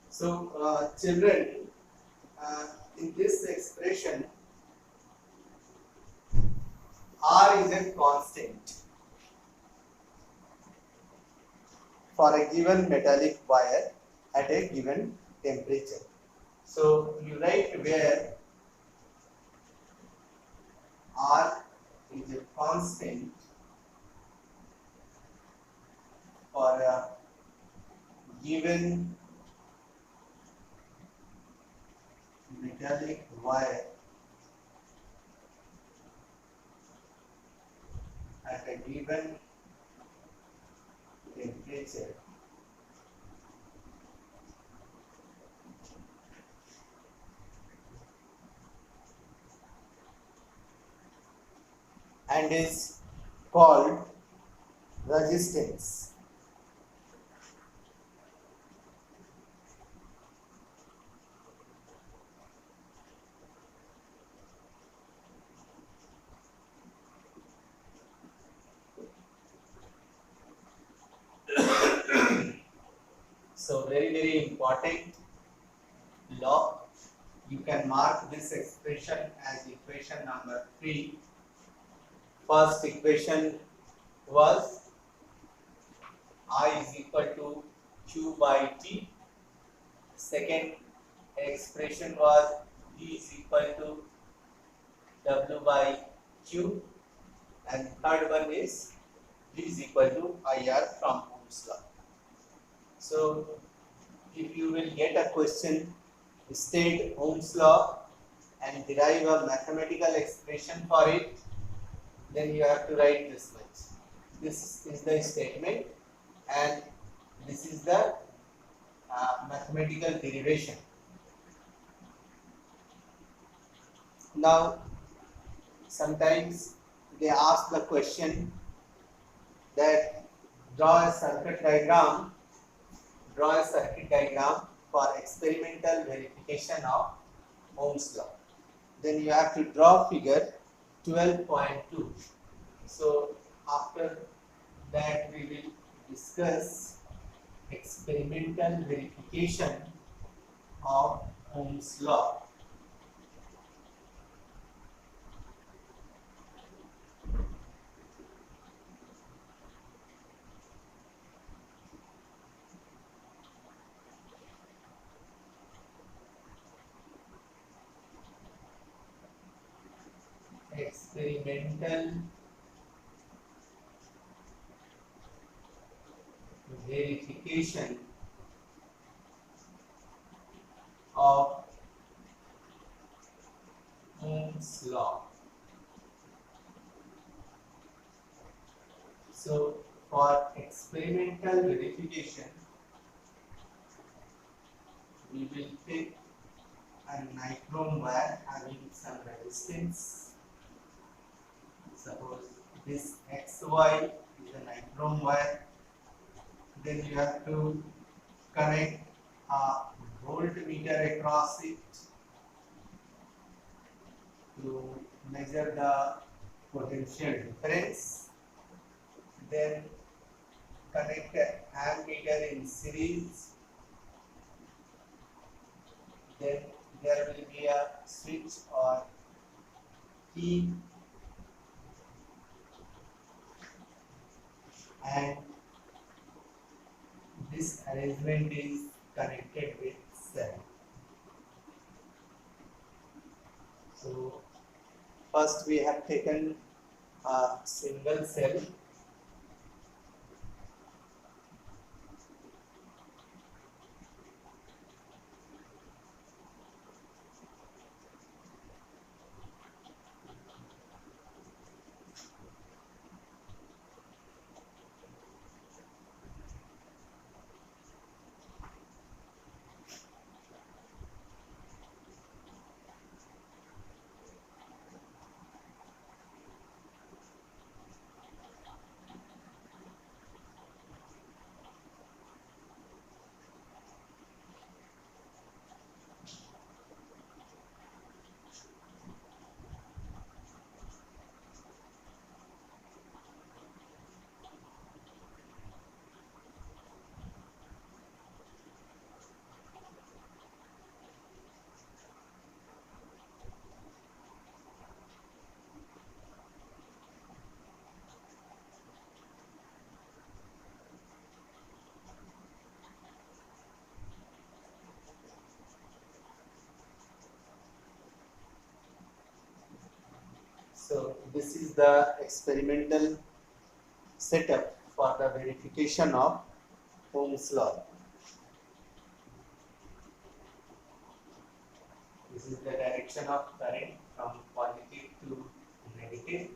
So, children, in this expression, R is a constant for a given metallic wire at a given temperature. So, you write where R is a constant for a given metallic wire at a given temperature. And is called resistance. So very important law. You can mark this expression as equation number 3. First equation was I is equal to Q by T. Second expression was E is equal to W by Q. And third one is V is equal to IR from Ohm's law. So if you will get a question, state Ohm's law and derive a mathematical expression for it, then you have to write this much. This is the statement and this is the mathematical derivation. Now, sometimes they ask the question that draw a circuit diagram for experimental verification of Ohm's law. Then you have to draw figure 12.2. So after that we will discuss experimental verification of Ohm's law. Experimental verification of Ohm's law. So for experimental verification, we will take a nichrome wire having some resistance. Suppose this XY is a nichrome wire. Then you have to connect a voltmeter across it to measure the potential difference. Then connect an ammeter in series. Then there will be a switch or key, and this arrangement is connected with cell. So first we have taken a single cell. this is the experimental setup for the verification of Ohm's law. This is the direction of current from positive to negative.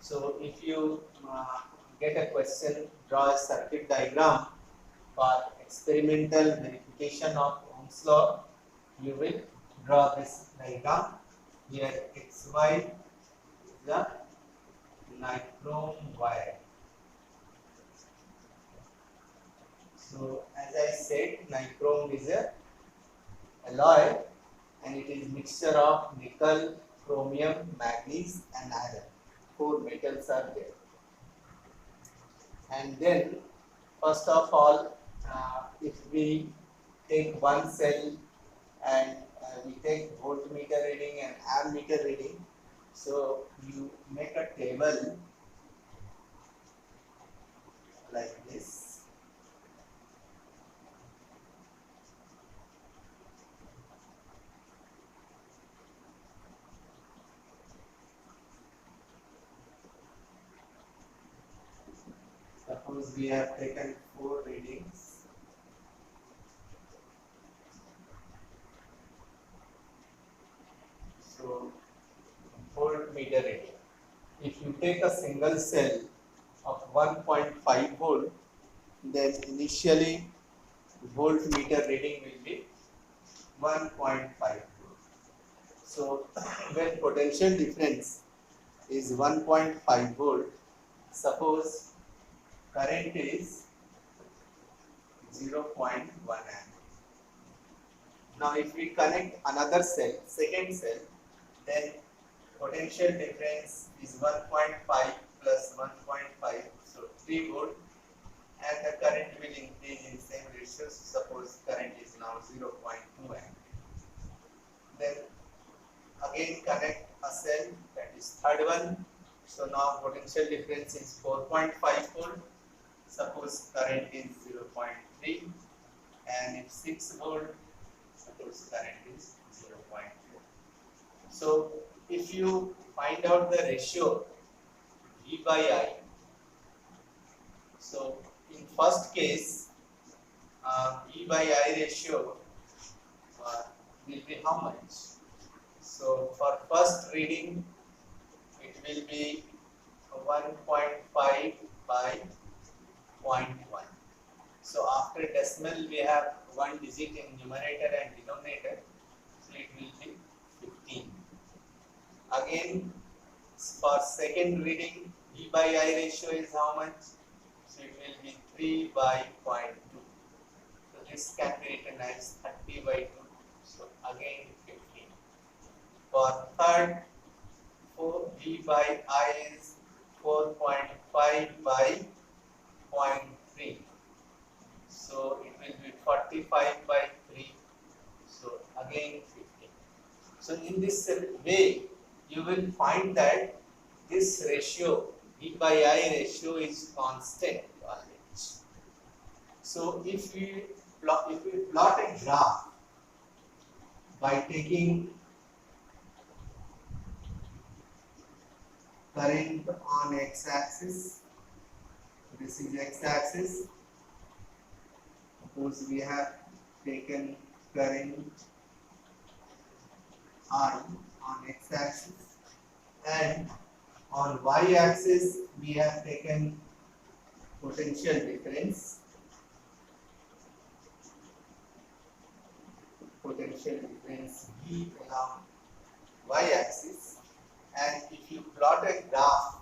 So if you get a question, draw a circuit diagram for experimental verification of Ohm's law, you will draw this diagram. Here XY is the nichrome wire. So as I said, nichrome is a alloy and it is mixture of nickel, chromium, manganese and iron. 4 metals are there. And then first of all, if we take one cell and we take voltmeter reading and ammeter reading, so you make a table like this. Suppose we have taken 4 readings. So, voltmeter reading. If you take a single cell of 1.5 volt, then initially voltmeter reading will be 1.5 volt. So, when potential difference is 1.5 volt, suppose current is 0.1 amp. Now if we connect another cell, second cell, then potential difference is 1.5 plus 1.5, so 3 volt, and the current will increase in same ratio. Suppose current is now 0.2 amp. Then again connect a cell, that is third one. So now potential difference is 4.5 volt. Suppose current is 0.3, and if 6 volt, suppose current is 0.4. So if you find out the ratio V by I, so in first case V by I ratio will be how much? So for first reading it will be 1.5 by 0.1. So after decimal we have one digit in numerator and denominator, so it will be 15. Again for second reading V by I ratio is how much? So it will be 3 by 0.2. So this can be written as 30 by 2. So again 15. For third, V by I is 4.5 by 0.3. So it will be 45 by 3. So again 15. So in this way, you will find that this ratio, V by I ratio, is constant always. So if we plot a graph by taking current on x-axis, this is x-axis. Suppose we have taken current I on x-axis, and on y-axis we have taken potential difference. Potential difference V along y-axis, and if you plot a graph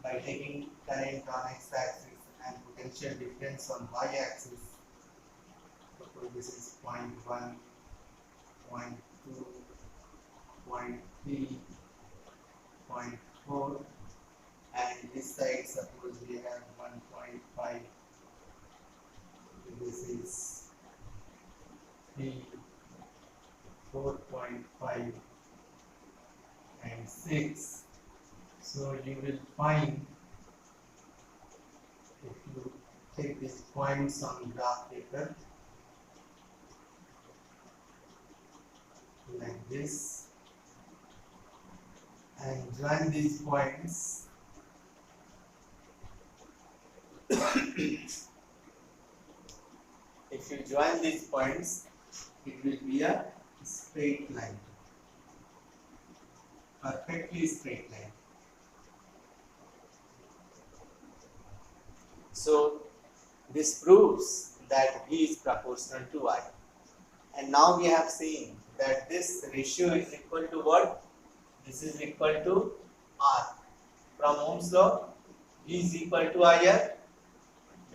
by taking current on x-axis and potential difference on y-axis, suppose this is 0.1, 0.2, 0.3, 0.4, and this side suppose we have 1.5, this is 3, 4.5 and 6. So you will find, if you take these points on graph paper like this, and join these points. If you join these points, it will be a straight line, perfectly straight line. So this proves that V is proportional to I. And now we have seen that this ratio is equal to what? This is equal to R. From Ohm's law, V is equal to IR.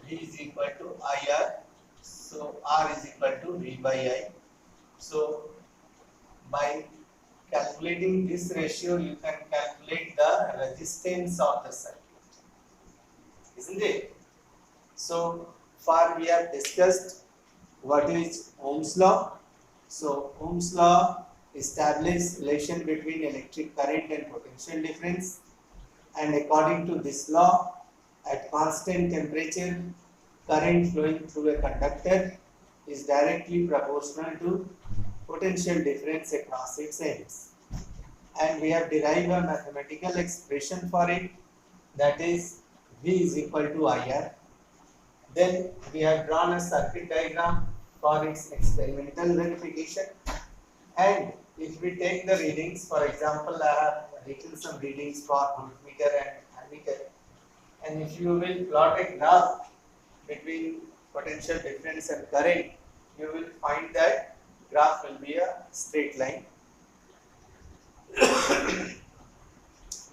V is equal to IR. So R is equal to V by I. So by calculating this ratio, you can calculate the resistance of the circuit, isn't it? So far we have discussed what is Ohm's law. So Ohm's law establishes relation between electric current and potential difference, and according to this law, at constant temperature, current flowing through a conductor is directly proportional to potential difference across its ends. And we have derived a mathematical expression for it, that is V is equal to IR. Then we have drawn a circuit diagram for its experimental verification. And if we take the readings, for example, I have written some readings for voltmeter and ammeter. And if you will plot a graph between potential difference and current, you will find that graph will be a straight line.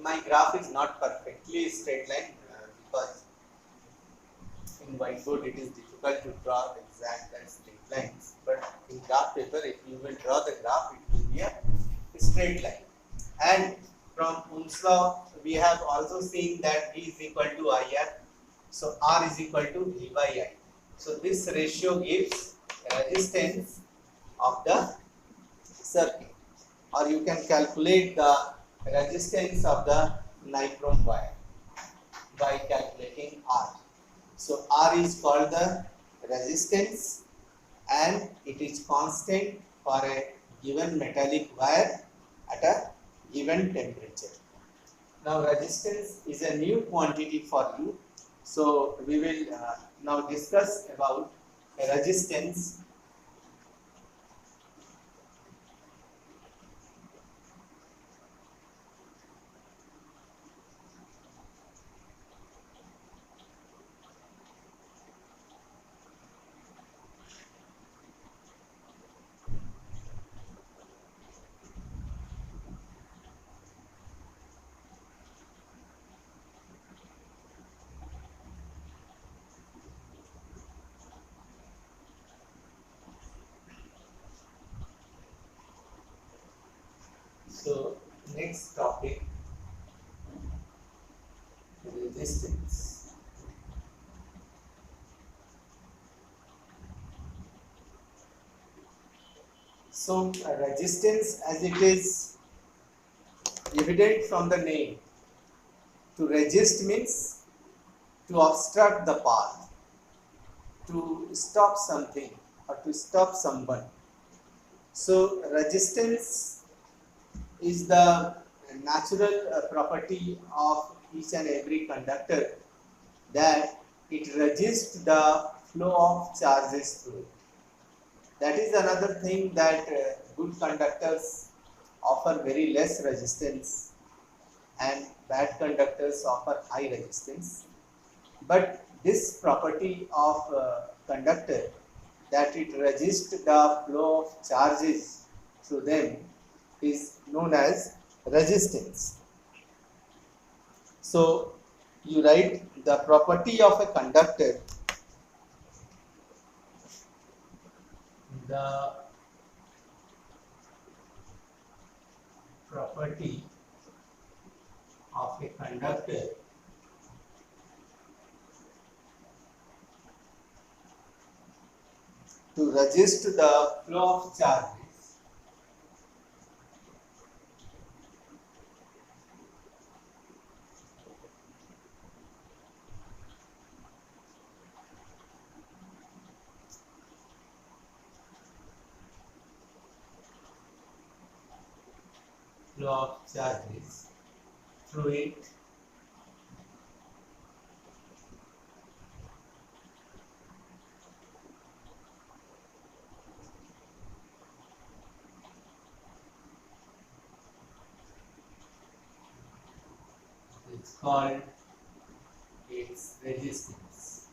My graph is not perfectly straight line because in whiteboard it is difficult to draw the exact and straight lines. But in graph paper, if you will draw the graph, it will be a straight line. And from Ohm's law, we have also seen that V is equal to IR. So R is equal to V by I. So this ratio gives resistance of the circuit, or you can calculate the resistance of the nichrome wire by calculating R. So R is called the resistance, and it is constant for a given metallic wire at a given temperature. Now resistance is a new quantity for you. So we will now discuss about resistance. So next topic, resistance. So resistance, as it is evident from the name, to resist means to obstruct the path, to stop something or to stop someone. So resistance is the natural property of each and every conductor, that it resists the flow of charges through it. That is another thing, that good conductors offer very less resistance and bad conductors offer high resistance. But this property of conductor, that it resists the flow of charges through them, is known as resistance. So you write the property of a conductor. The property of a conductor to resist the flow of charges flow of charges through it is called its resistance.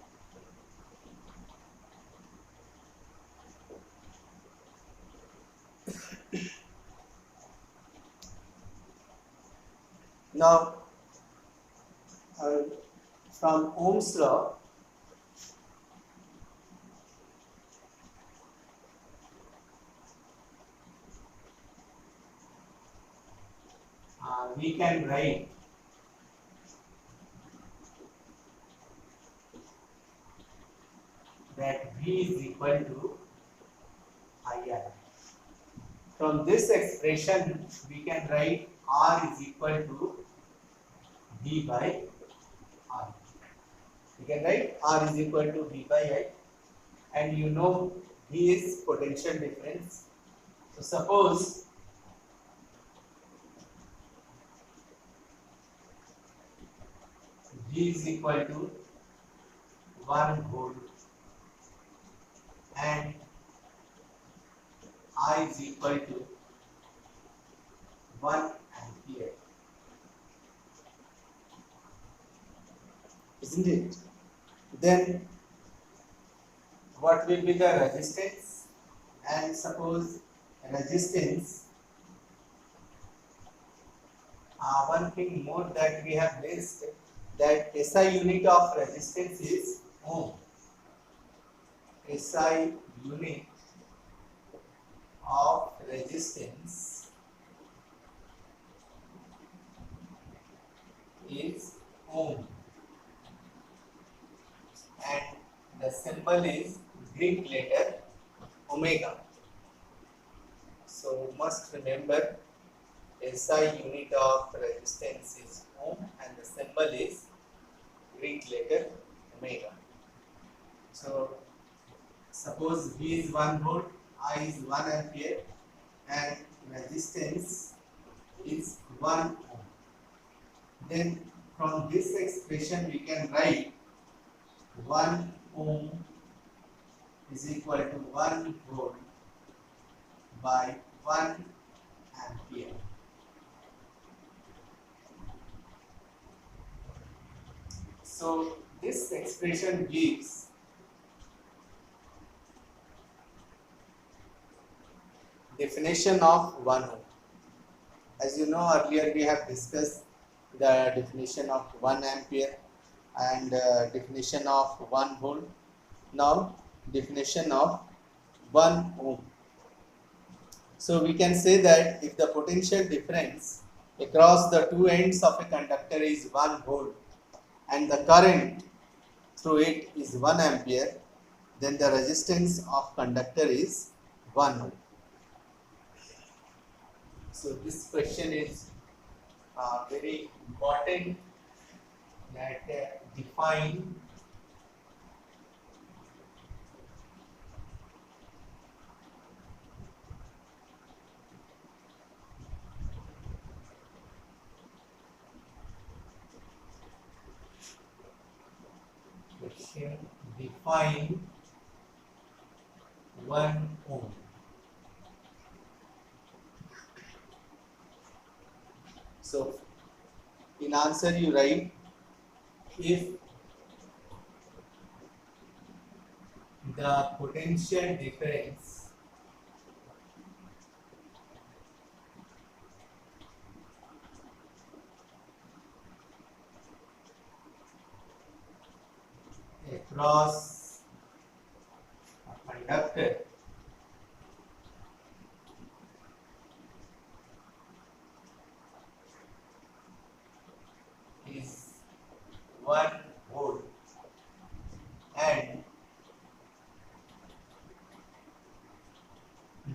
Now, from Ohm's law, we can write that V is equal to IR. From this expression, we can write R is equal to V by I. We can write R is equal to V by I, and you know V is potential difference. So suppose V is equal to 1 volt and I is equal to 1 ampere, isn't it? Then what will be the resistance? And suppose resistance, one thing more that we have listed, that SI unit of resistance is ohm. SI unit of resistance is ohm, and the symbol is Greek letter omega. So must remember SI unit of resistance is ohm and the symbol is Greek letter omega. So suppose V is 1 volt, I is 1 ampere and resistance is 1 ohm. Then from this expression we can write 1 ohm is equal to 1 volt by 1 ampere. So this expression gives definition of 1 ohm. As you know, earlier we have discussed the definition of 1 ampere and definition of 1 volt. Now definition of 1 ohm. So we can say that if the potential difference across the two ends of a conductor is 1 volt and the current through it is 1 ampere, then the resistance of conductor is 1 ohm. So this question is very important, that define define 1 ohm. So in answer you write, if the potential difference across a conductor is 1 volt and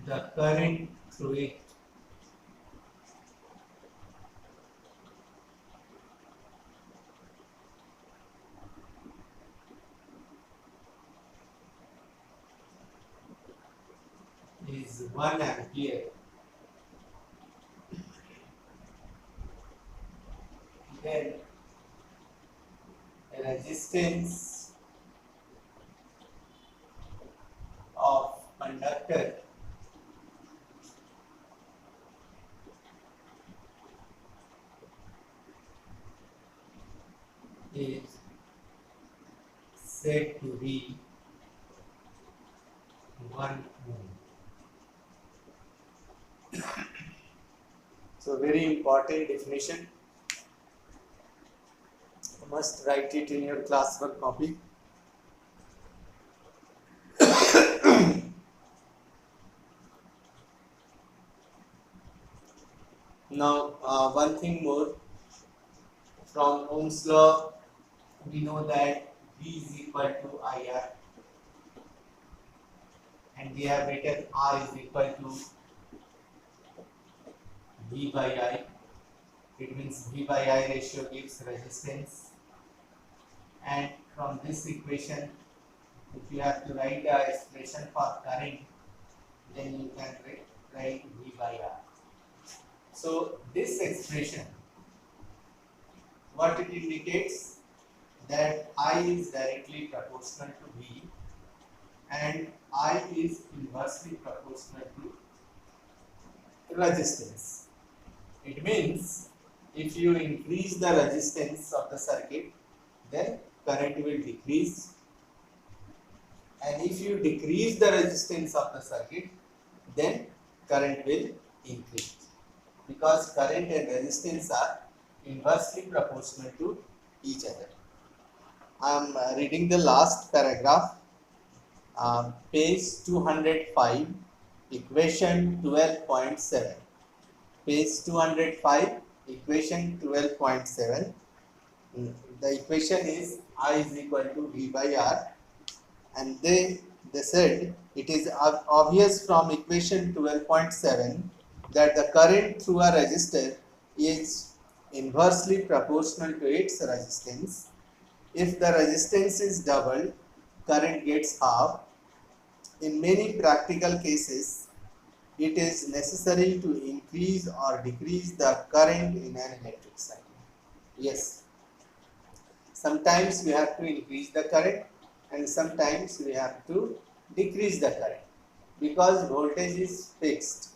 the current through it is 1 ampere, resistance of conductor is said to be 1 ohm. So very important definition. You must write it in your classwork copy. Now, one thing more, from Ohm's law, we know that V is equal to IR, and we have written R is equal to V by I. It means V by I ratio gives resistance, and from this equation, if you have to write the expression for current, then you can write V by R. So this expression, what it indicates, that I is directly proportional to V and I is inversely proportional to resistance. It means if you increase the resistance of the circuit, then current will decrease, and if you decrease the resistance of the circuit, then current will increase, because current and resistance are inversely proportional to each other. I am reading the last paragraph, page 205, equation 12.7. Page 205, equation 12.7. The equation is I is equal to V by R, and they said it is obvious from equation 12.7 that the current through a resistor is inversely proportional to its resistance. If the resistance is doubled, current gets half. In many practical cases, it is necessary to increase or decrease the current in an electric circuit. Yes, sometimes we have to increase the current and sometimes we have to decrease the current, because voltage is fixed.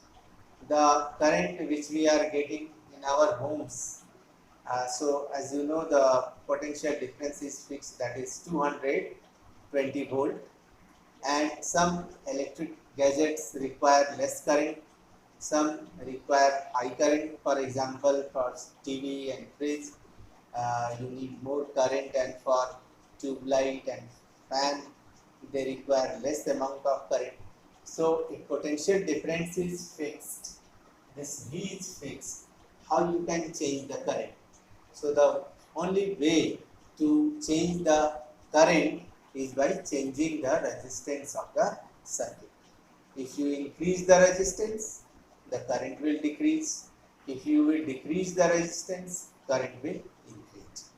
The current which we are getting in our homes, so as you know, the potential difference is fixed, that is 220 volt, and some electric gadgets require less current, some require high current. For example, for TV and fridge, you need more current, and for tube light and fan, they require less amount of current. So if potential difference is fixed, this V is fixed, how you can change the current? So the only way to change the current is by changing the resistance of the circuit. If you increase the resistance, the current will decrease. If you will decrease the resistance, current will increase.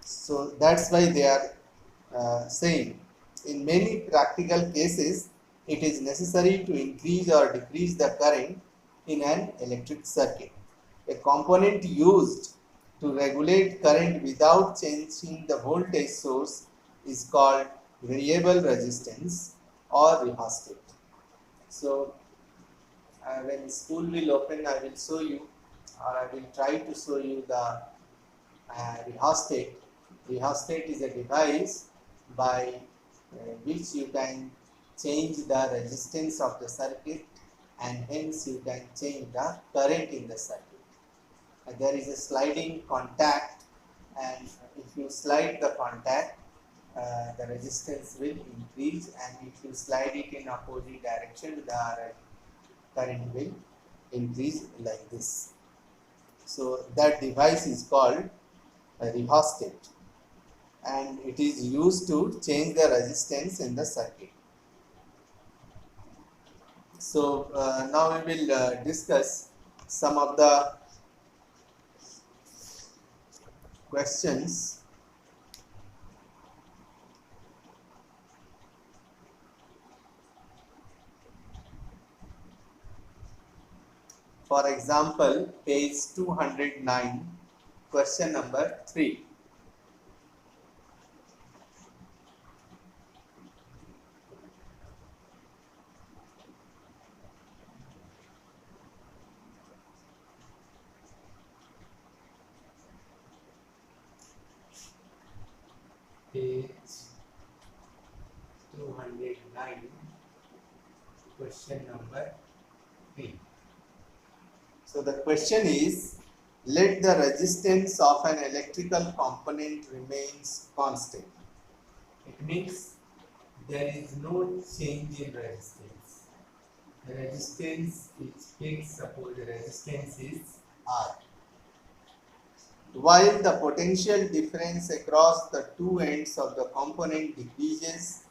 So that's why they are saying, in many practical cases, it is necessary to increase or decrease the current in an electric circuit. A component used to regulate current without changing the voltage source is called variable resistance or rheostat. So when school will open, I will show you, or I will try to show you the rheostat. Rheostat is a device by which you can change the resistance of the circuit, and hence you can change the current in the circuit. There is a sliding contact, and if you slide the contact, the resistance will increase, and if you slide it in opposite direction, the current will increase like this. So that device is called a rheostat, and it is used to change the resistance in the circuit. So now we will discuss some of the questions. For example, page 209, question number 3. 209. Question number 3. So the question is, let the resistance of an electrical component remains constant. It means there is no change in resistance. The resistance is fixed. Suppose the resistance is R. While the potential difference across the two ends of the component decreases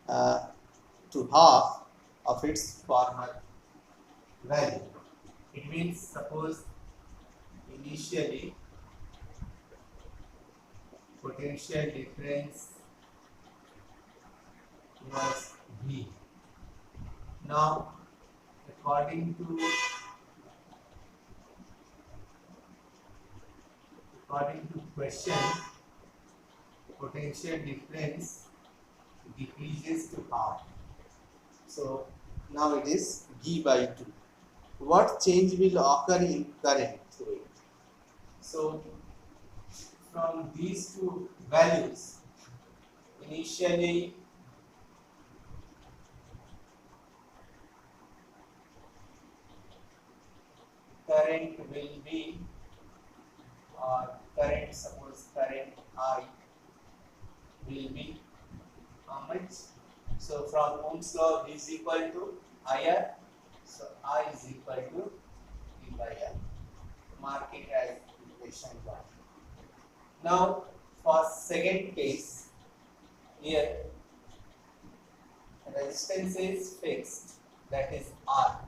to half of its former value. It means, suppose initially potential difference was V. Now according to question, potential difference decreases to half. So now it is V by 2. What change will occur in current through it? So from these two values, initially current will be, suppose current I will be how much? So from Ohm's law, V is equal to IR. So I is equal to V by R. Mark it as equation 1. Now for second case, here resistance is fixed, that is R.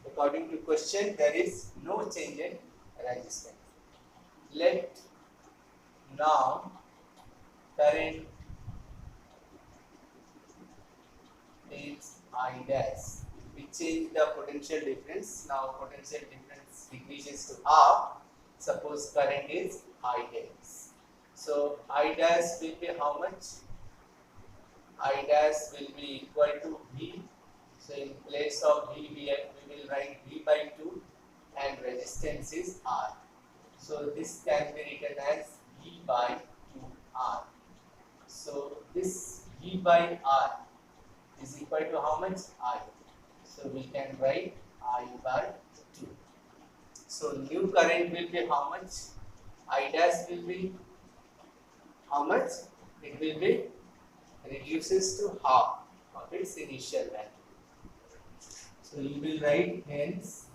According to question, there is no change in resistance. Let now current is I dash. We change the potential difference. Now potential difference decreases to half. Suppose current is I dash. So I dash will be how much? I dash will be equal to V. So in place of V, we will write V by 2 and resistance is R. So this can be written as V by 2R. So this V by R is equal to how much? I. So we can write I by 2. So new current will be how much? I dash will be how much? It will be reduces to half of its initial value. So you will write hence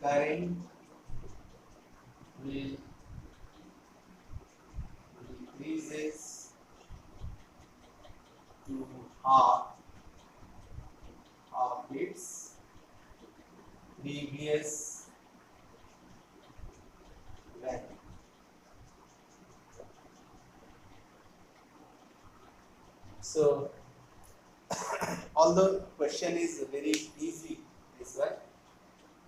current will decreases to half of its previous value. So although question is very easy, this one,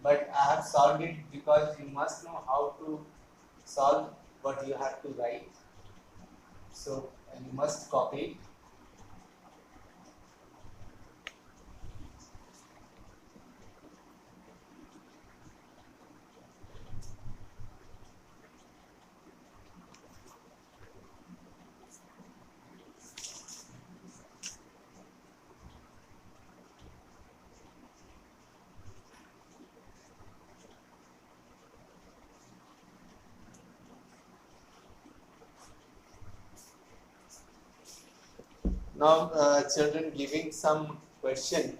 but I have solved it because you must know how to solve what you have to write. So you must copy it. Now children, giving some question